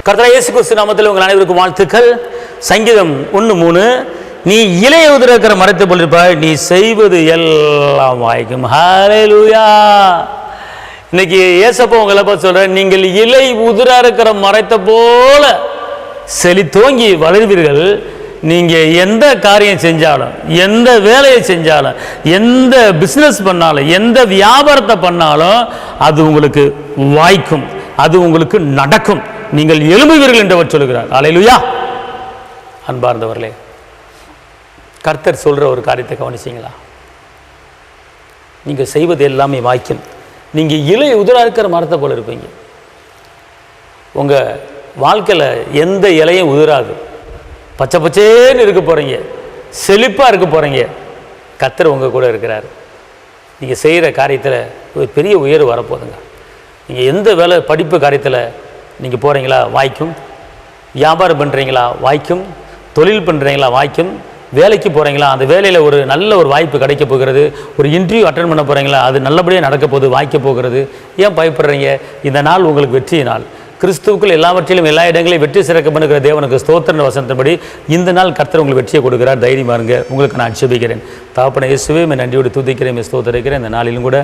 கர்த்தர் இயேசு கிறிஸ்து நாமத்தில் உங்கள் அனைவருக்கும் வாழ்த்துக்கள். சங்கீதம் 1:3, நீ இலையை உதிர்க்கிற மரத்தை போல் இருப்பாய், நீ செய்வது எல்லாம் வாய்க்கும். ஹல்லேலூயா. இன்னைக்கு ஏசப்பா உங்களை பார்த்து சொல்றேன், நீங்கள் இலை உதிரா இருக்கிற மரத்தை போல செழித்தோங்கி வளர்வீர்கள். நீங்கள் எந்த காரியம் செஞ்சாலும், எந்த வேலையை செஞ்சாலும், எந்த பிஸ்னஸ் பண்ணாலும், எந்த வியாபாரத்தை பண்ணாலும் அது உங்களுக்கு வாய்க்கும், அது உங்களுக்கு நடக்கும். நீங்கள் எழும்புவீர்கள் என்றவர் சொல்லுகிறார். அல்லேலூயா. அன்பார்ந்தவர்களே, கர்த்தர் சொல்கிற ஒரு காரியத்தை கவனிச்சிங்களா? நீங்கள் செய்வது எல்லாமே வாய்க்கும். நீங்கள் இலை உதிரா இருக்கிற மரத்தை போல இருப்பீங்க. உங்கள் வாழ்க்கையில் எந்த இலையும் உதிராது. பச்சை பச்சேன்னு இருக்க போகிறீங்க, செழிப்பாக இருக்க போகிறீங்க. கர்த்தர் உங்கள் கூட இருக்கிறார். நீங்கள் செய்கிற காரியத்தில் ஒரு பெரிய உயர்வு வரப்போகுதுங்க. நீங்கள் எந்த வேலை படிப்பு காரியத்தில் நீங்கள் போகிறீங்களா வாய்க்கும். வியாபாரம் பண்ணுறீங்களா வாய்க்கும். தொழில் பண்ணுறீங்களா வாய்க்கும். வேலைக்கு போகிறீங்களா, அந்த வேலையில் ஒரு நல்ல ஒரு வாய்ப்பு கிடைக்க போகிறது. ஒரு இன்டர்வியூ அட்டன் பண்ண போகிறீங்களா, அது நல்லபடியாக நடக்க போகுது, வாய்க்க போகிறது. ஏன் பயப்படுறீங்க? இந்த நாள் உங்களுக்கு வெற்றி நாள். கிறிஸ்துவுக்குள் எல்லாவற்றிலும் எல்லா இடங்களையும் வெற்றி சிறக்க பண்ணுகிற தேவனுக்கு ஸ்தோத்திர வசனத்தின்படி இந்த நாள் கர்த்தர் உங்களுக்கு வெற்றியை கொடுக்கிறார். தைரியமாக இருங்க. உங்களுக்கு நான் ஆட்சேபிக்கிறேன். தகப்பனே இயேசுவே, நன்றியோடு துதிக்கிறேன், ஸ்தோத்திரிக்கிறேன். இந்த நாளிலும் கூட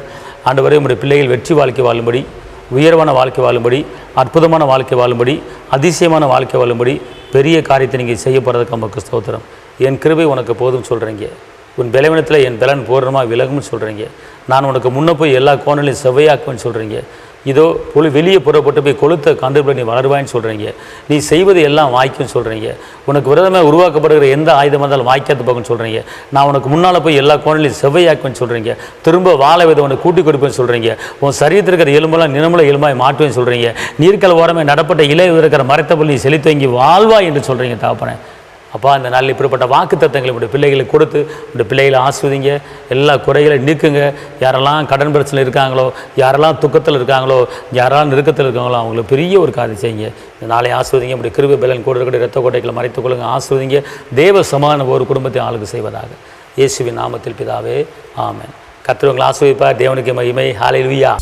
ஆண்டவரே, உங்களுடைய பிள்ளைகள் வெற்றி வாழ்க்கை வாழும்படி, உயர்வான வாழ்க்கை வாழும்படி, அற்புதமான வாழ்க்கை வாழும்படி, அதிசயமான வாழ்க்கை வாழும்படி பெரிய காரியத்தை நீங்கள் செய்ய போகிறதுக்கு நமக்கு ஸ்தோத்திரம். என் கிருபை உனக்கு போதும் சொல்கிறீங்க. உன் பலவீனத்தில் என் பலன் பூர்ணமாக விலகும்னு சொல்கிறீங்க. நான் உனக்கு முன்னே போய் எல்லா கோணலையும் செவ்வையாக்குவேன்னு சொல்கிறீங்க. இதோ வெளியே புறப்பட்டு போய் கொளுத்த கண்டுபிடி நீ வளருவாயின்னு சொல்கிறீங்க. நீ செய்வது எல்லாம் வாய்க்குன்னு சொல்கிறீங்க. உனக்கு விரதமாக உருவாக்கப்படுகிற எந்த ஆயுதம் வந்தாலும் வாய்க்காது போகுன்னு சொல்கிறீங்க. நான் உனக்கு முன்னால் போய் எல்லா கோணலையும் செவ்வையாக்குவேன்னு சொல்கிறீங்க. திரும்ப வாழ விதை உனக்கு கூட்டி கொடுப்பேன்னு சொல்கிறீங்க. உன் சரீரத்தில் இருக்கிற எலும்பெல்லாம் நினமுள்ள எலும்பாய் மாட்டுவேன்னு சொல்கிறீங்க. நீர்க்கல் ஓரமே நடப்பட்ட இலை இருக்கிற மரத்தை போல் நீ செழித்தோங்கி வாழ்வாய் என்று சொல்கிறீங்க. தாப்பனே அப்பா, இந்த நாளில் இப்படிப்பட்ட வாக்கு தத்தங்களை உடைய பிள்ளைகளுக்கு கொடுத்து உடைய பிள்ளைகளை ஆஸ்வதிங்க. எல்லா குறைகளை நீக்குங்க. யாரெல்லாம் கடன் பிரச்சனை இருக்காங்களோ, யாரெல்லாம் துக்கத்தில் இருக்காங்களோ, யாரெல்லாம் நெருக்கத்தில் இருக்காங்களோ, அவங்களுக்கு பெரிய ஒரு காரியம் செய்யுங்க. இந்த நாளை ஆஸ்வதிங்க. உடைய கிருபை பலன் கூட இருக்கிற இரத்த கோட்டைகளை மறைத்துக் கொள்ளுங்க. ஆஸ்வதிங்க. தேவ சமான ஒரு குடும்பத்தை ஆளுக்கு செய்வதாக இயேசுவின் நாமத்தில் பிதாவே, ஆமென். கர்த்தர் உங்களை ஆஸ்வதிப்பார். தேவனுக்கு மகிமை. ஹல்லேலூயா.